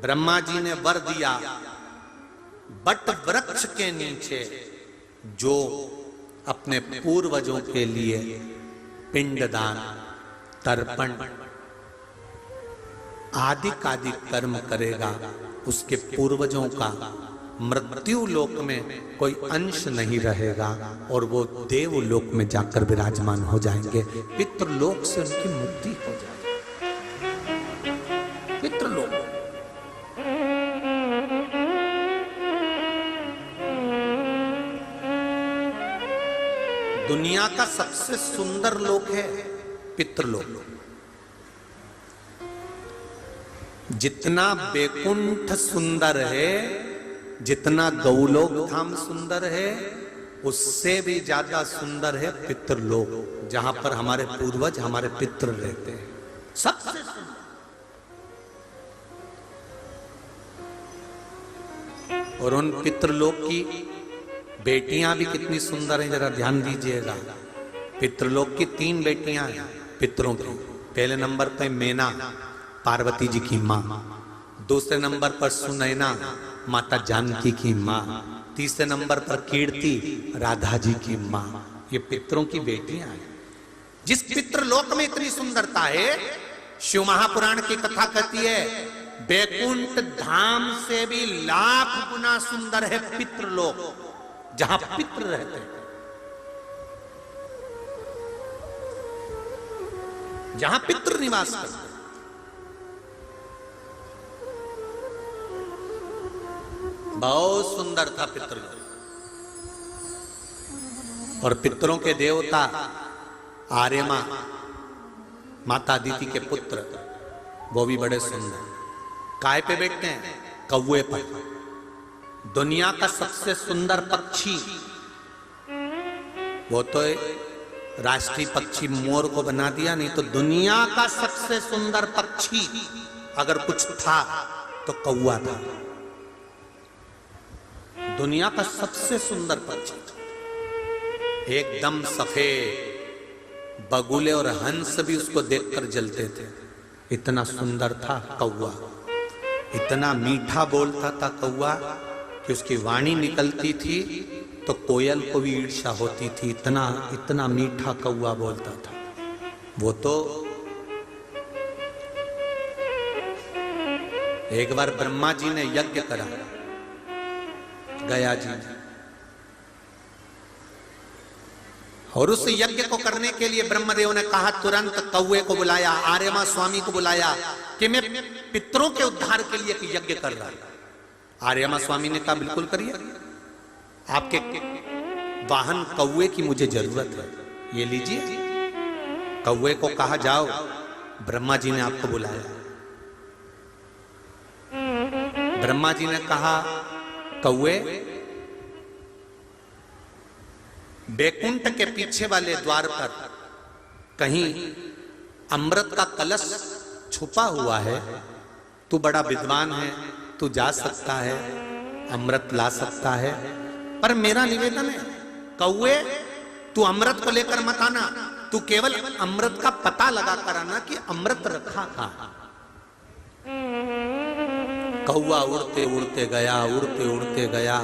ब्रह्मा जी ने वर दिया, बट वृक्ष के नीचे जो अपने पूर्वजों के लिए पिंडदान, तर्पण आदि कादि कर्म करेगा, उसके पूर्वजों का मृत्यु लोक में कोई अंश नहीं रहेगा और वो देवलोक में जाकर विराजमान हो जाएंगे। पितृलोक से उनकी मुक्ति हो जाएगी। पितृलोक दुनिया का सबसे सुंदर लोक है पितृलोक। जितना बैकुंठ सुंदर है, जितना गौलोक धाम सुंदर है, उससे भी ज्यादा सुंदर है पितृलोक, जहां पर हमारे पूर्वज, हमारे पितृ रहते हैं। सबसे सुंदर। और उन पितृलोक की बेटियां भी कितनी सुंदर हैं, जरा ध्यान दीजिएगा। पितृलोक की 3 बेटियां हैं पितरों की। पहले नंबर पर मैना, पार्वती जी की मां। दूसरे नंबर पर सुनैना, माता जानकी की मां। तीसरे नंबर पर कीर्ति, राधा जी की मां। ये पितरों की बेटियां हैं। जिस पितृलोक में इतनी सुंदरता है, शिव महापुराण की कथा कहती है बैकुंठ धाम से भी लाख गुना सुंदर है पितृलोक, जहां पितृ रहते हैं, जहां पितृ निवास करते हैं। बहुत सुंदर था पितृलोक। और पितरों के देवता आर्यमा, माता अदिति के पुत्र, वो भी बड़े सुंदर। काय पे बैठते हैं? कौवे पर। दुनिया का सबसे सुंदर पक्षी, वो तो राष्ट्रीय पक्षी मोर को बना दिया, नहीं तो दुनिया का सबसे सुंदर पक्षी अगर कुछ था तो कौवा था। दुनिया का सबसे सुंदर पक्षी, एकदम सफेद। बगुले और हंस भी उसको देखकर जलते थे, इतना सुंदर था कौवा। इतना मीठा बोलता था कौवा कि उसकी वाणी निकलती थी तो कोयल को भी ईर्ष्या होती थी। इतना इतना मीठा कौवा बोलता था वो। तो एक बार ब्रह्मा जी ने यज्ञ करा, गया जी, और उस यज्ञ को करने के लिए ब्रह्मदेव ने कहा, तुरंत कौवे को बुलाया, आर्यमा स्वामी को बुलाया कि मैं पितरों के उद्धार के लिए एक यज्ञ कर रहा हूं। आर्यमा स्वामी ने कहा बिल्कुल करिए, आपके वाहन कौवे की मुझे जरूरत है, ये लीजिए। कौवे को कहा जाओ, ब्रह्मा जी ने आपको बुलाया। ब्रह्मा जी ने कहा, कौवे, बैकुंठ के पीछे वाले द्वार पर कहीं अमृत का कलश छुपा हुआ है, तू बड़ा विद्वान है, तू जा सकता है, अमृत ला सकता है, पर मेरा निवेदन है कौवे, तू अमृत को लेकर मत आना, तू केवल अमृत का पता लगा कर आना कि अमृत रखा कहां। कौवा उड़ते उड़ते गया, उड़ते उड़ते गया।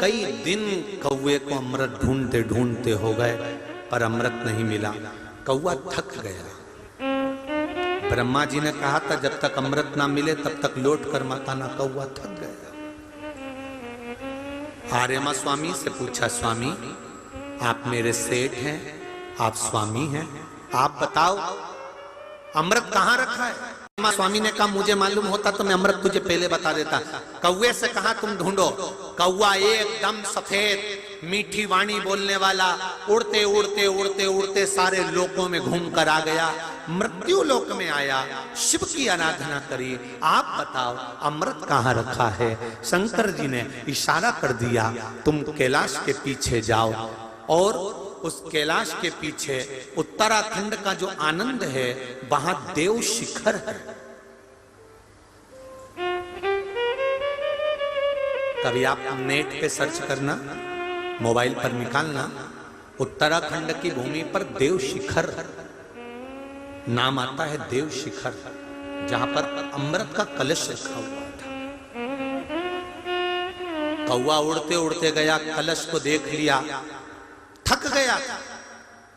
कई दिन कौवे को अमृत ढूंढते ढूंढते हो गए, पर अमृत नहीं मिला। कौवा थक गया। ब्रह्मा जी ने कहा था जब तक अमृत ना मिले तब तक लौट कर मत आना। कौवा थक गया। आर्यमा स्वामी से पूछा, स्वामी आप मेरे सेठ हैं, आप स्वामी हैं, आप बताओ अमृत कहां रखा है। स्वामी ने कहा मुझे मालूम होता तो मैं अमृत तुझे पहले बता देता। कौवे से कहा तुम ढूंढो। कौवा एकदम सफेद, मीठी वाणी बोलने वाला, उड़ते उड़ते उड़ते उड़ते सारे लोकों में घूम कर आ गया। मृत्यु लोक में आया, शिव की आराधना करी। आप बताओ अमृत कहाँ रखा है। शंकर जी ने इशारा कर दिया, तुम कैलाश के पीछे जाओ, और उस कैलाश के पीछे उत्तराखंड का जो आनंद है वहां देव शिखर है। कभी आप नेट पे सर्च करना, मोबाइल पर निकालना, उत्तराखंड की भूमि पर देव शिखर नाम आता है। देव शिखर, जहां पर अमृत का कलश रखा हुआ था। कौवा उड़ते उड़ते गया, कलश को देख लिया, थक गया,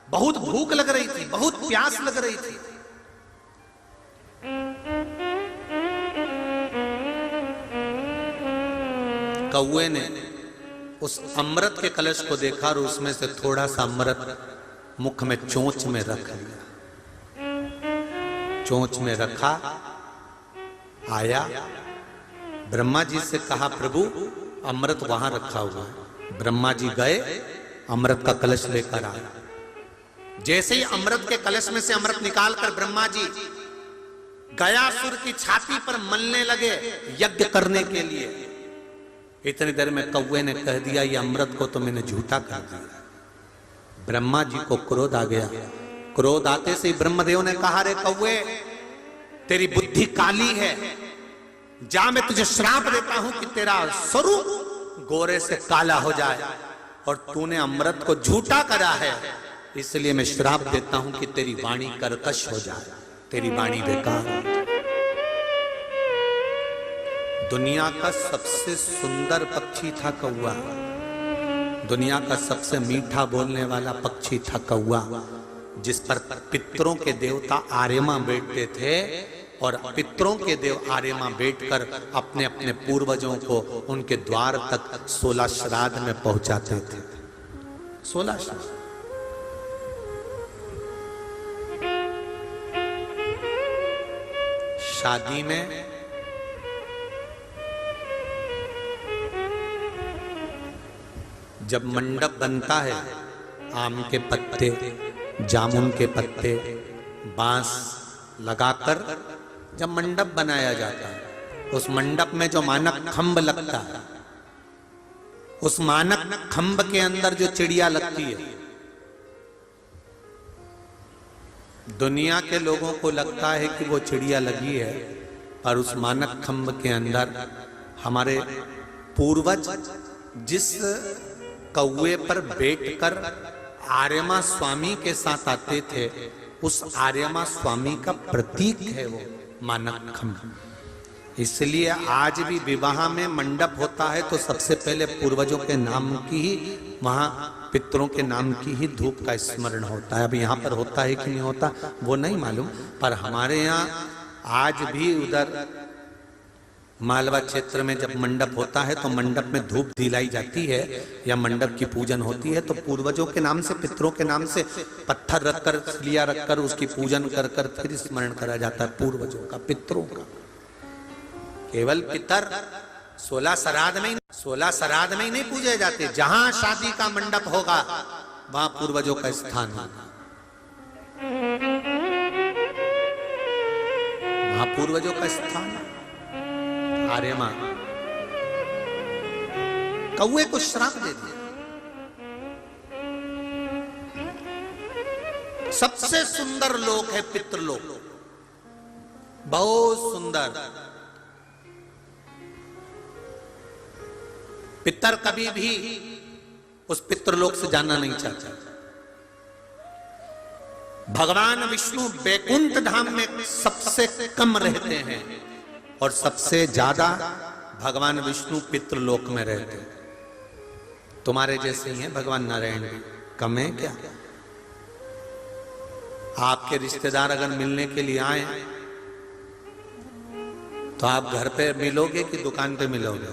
बहुत भूख लग रही थी, बहुत प्यास लग रही थी। कौवे ने उस अमृत के कलश को देखा और उसमें से थोड़ा सा अमृत मुख में चोंच में रख लिया। चोंच में रखा, आया, ब्रह्मा जी से कहा प्रभु अमृत वहां रखा हुआ है। ब्रह्मा जी गए, अमृत का कलश लेकर आए। जैसे ही अमृत के कलश में से अमृत निकालकर ब्रह्मा जी गयासुर की छाती पर मलने लगे यज्ञ करने के लिए। इतनी देर में कौवे ने कह दिया ये अमृत को तो मैंने झूठा कर दिया। ब्रह्मा जी को क्रोध आ गया। क्रोध आते से ब्रह्मदेव ने कहा रे कौवे, तेरी बुद्धि काली है, जा मैं तुझे श्राप देता हूं कि तेरा स्वरूप गोरे से काला हो जाए, और तूने अमृत को झूठा करा है, इसलिए मैं श्राप देता हूं कि तेरी वाणी कर्कश हो जाए, तेरी वाणी बेकार हो जाए। दुनिया का सबसे सुंदर पक्षी था कौवा, दुनिया का सबसे मीठा बोलने वाला पक्षी था कौवा, जिस पर पितरों के देवता आर्यमा बैठते थे, और पितरों के देव आर्यमा बैठकर अपने अपने पूर्वजों को उनके द्वार तक 16 श्राद्ध में पहुंचाते थे। 16 श्राद्ध। शादी में जब मंडप बनता है, आम के पत्ते, जामुन के पत्ते, बांस लगाकर जब मंडप बनाया जाता है, उस मंडप में जो मानक खंभ लगता है, उस मानक खंभ के अंदर जो चिड़िया लगती है, दुनिया के लोगों को लगता है कि वो चिड़िया लगी है, पर उस मानक खंभ के अंदर हमारे पूर्वज जिस कौवे पर बैठकर आर्यमा स्वामी के साथ आते थे, उस आर्यमा स्वामी का प्रतीक है वो मानक खंभ। इसलिए आज भी विवाह में मंडप होता है तो सबसे पहले पूर्वजों के नाम की ही, वहां पितरों के नाम की ही धूप का स्मरण होता है। अब यहाँ पर होता है कि नहीं होता वो नहीं मालूम, पर हमारे यहाँ आज भी उधर मालवा क्षेत्र में जब मंडप होता है तो मंडप में धूप दिलाई जाती है या मंडप की पूजन होती है, तो पूर्वजों के नाम से, पितरों के नाम से पत्थर रखकर, लिया रखकर उसकी पूजन कर कर फिर स्मरण करा जाता है पूर्वजों का, पितरों का। केवल पितर 16 श्राद्ध में, 16 श्राद्ध में ही नहीं पूजे जाते। जहां शादी का मंडप होगा वहां पूर्वजों का स्थान होगा, वहां पूर्वजों का स्थान। आर्यमा कौवे को श्राप दे दिया। सबसे सुंदर लोक है पितृलोक, बहुत सुंदर। पितर कभी भी उस पितृलोक से जाना नहीं चाहता। भगवान विष्णु बैकुंठ धाम में सबसे कम रहते हैं और सबसे ज्यादा भगवान विष्णु पितृलोक में रहते हैं। तुम्हारे जैसे ही हैं भगवान नारायण भी, कम है क्या? आपके रिश्तेदार अगर मिलने के लिए आए तो आप घर पे मिलोगे कि दुकान पे मिलोगे?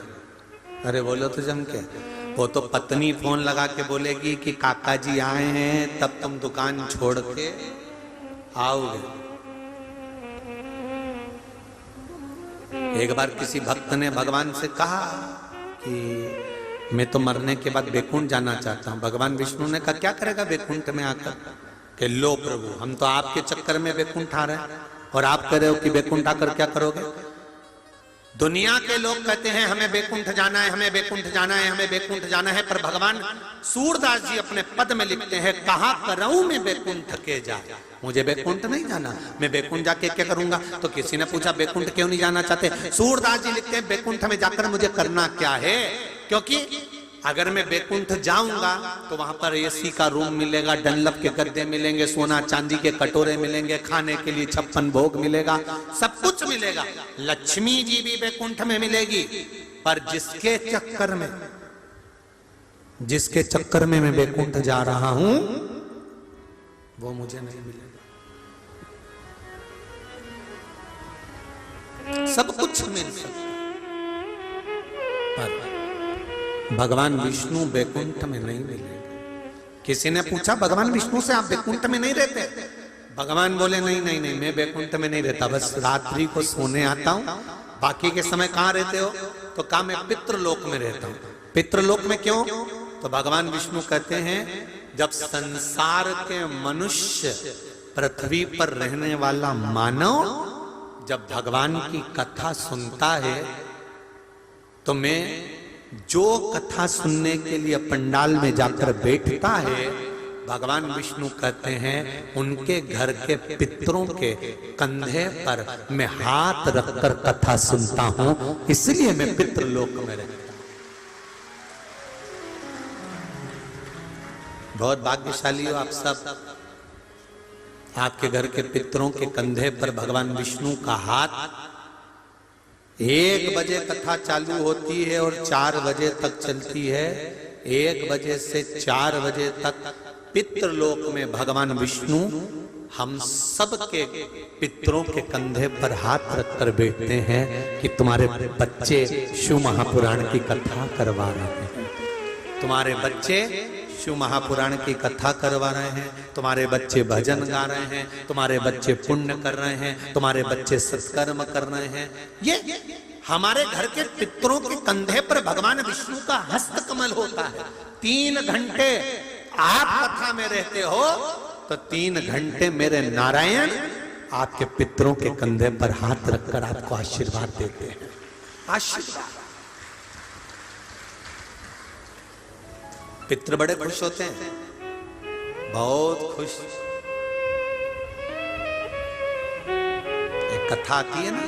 अरे बोलो तो जम के। वो तो पत्नी फोन लगा के बोलेगी कि काका जी आए हैं, तब तुम दुकान छोड़ के आओगे। एक बार किसी भक्त ने भगवान से कहा कि मैं तो मरने के बाद बैकुंठ जाना चाहता हूं। भगवान विष्णु ने कहा क्या करेगा बैकुंठ में आकर? कि लो प्रभु, हम तो आपके चक्कर में बैकुंठ आ रहे हैं और आप कह रहे हो कि बैकुंठ आकर क्या करोगे? दुनिया के लोग कहते हैं हमें बैकुंठ जाना है, हमें बैकुंठ जाना है, हमें बैकुंठ जाना है, पर भगवान सूरदास जी अपने पद में लिखते हैं कहा कराऊं मैं बैकुंठ के जा, मुझे बैकुंठ नहीं जाना, मैं बैकुंठ जाके क्या करूंगा? तो किसी ने पूछा बैकुंठ क्यों नहीं जाना चाहते? सूरदास जी लिखते हैं बैकुंठ में जाकर मुझे करना क्या है, क्योंकि अगर मैं बैकुंठ जाऊंगा तो वहां पर एसी का रूम मिलेगा, डनलप के गद्दे मिलेंगे, सोना चांदी के कटोरे मिलेंगे, खाने के लिए 56 भोग मिलेगा, सब कुछ मिलेगा। लक्ष्मी जी भी बैकुंठ में मिलेगी, पर जिसके चक्कर में मैं बैकुंठ जा रहा हूं वो मुझे नहीं मिलेगा। सब कुछ मिल सकता पर भगवान विष्णु बैकुंठ में नहीं मिलेगा। किसी ने पूछा भगवान विष्णु से आप बैकुंठ में नहीं रहते? भगवान बोले नहीं नहीं नहीं, मैं बैकुंठ में नहीं रहता, बस रात्रि को सोने आता हूं, बाकी के समय कहां रहते हो? तो कहा मैं पितृलोक में रहता हूं। पितृलोक में क्यों? तो भगवान विष्णु कहते हैं जब संसार के मनुष्य, पृथ्वी पर रहने वाला मानव जब भगवान की कथा सुनता है तो मैं जो कथा सुनने के लिए पंडाल में जाकर बैठता है, भगवान विष्णु कहते हैं उनके घर के पितरों के कंधे पर मैं हाथ रखकर कथा सुनता हूं, इसलिए मैं पितृलोक में रहता हूं। बहुत भाग्यशाली हो आप सब। आपके घर के पितरों के कंधे पर भगवान विष्णु का हाथ। 1 बजे कथा चालू होती है और 4 बजे तक चलती है। 1 बजे से 4 बजे तक पितृलोक में भगवान विष्णु हम सब के पितरों के कंधे पर हाथ रखकर बैठते हैं कि तुम्हारे बच्चे शिव महापुराण की कथा करवा रहे हैं, तुम्हारे बच्चे शिव महापुराण की कथा करवा रहे हैं, तुम्हारे बच्चे भजन गा रहे हैं, तुम्हारे बच्चे पुण्य कर रहे हैं, तुम्हारे बच्चे सत्कर्म कर रहे हैं। ये हमारे घर के पितरों के कंधे पर भगवान विष्णु का हस्त कमल होता है। 3 घंटे आप कथा में रहते हो तो 3 घंटे मेरे नारायण आपके पितरों के कंधे पर हाथ रखकर आपको आशीर्वाद देते हैं। आशीर्वाद। पितृ बड़े खुश होते हैं, बहुत खुश। एक कथा आती है ना,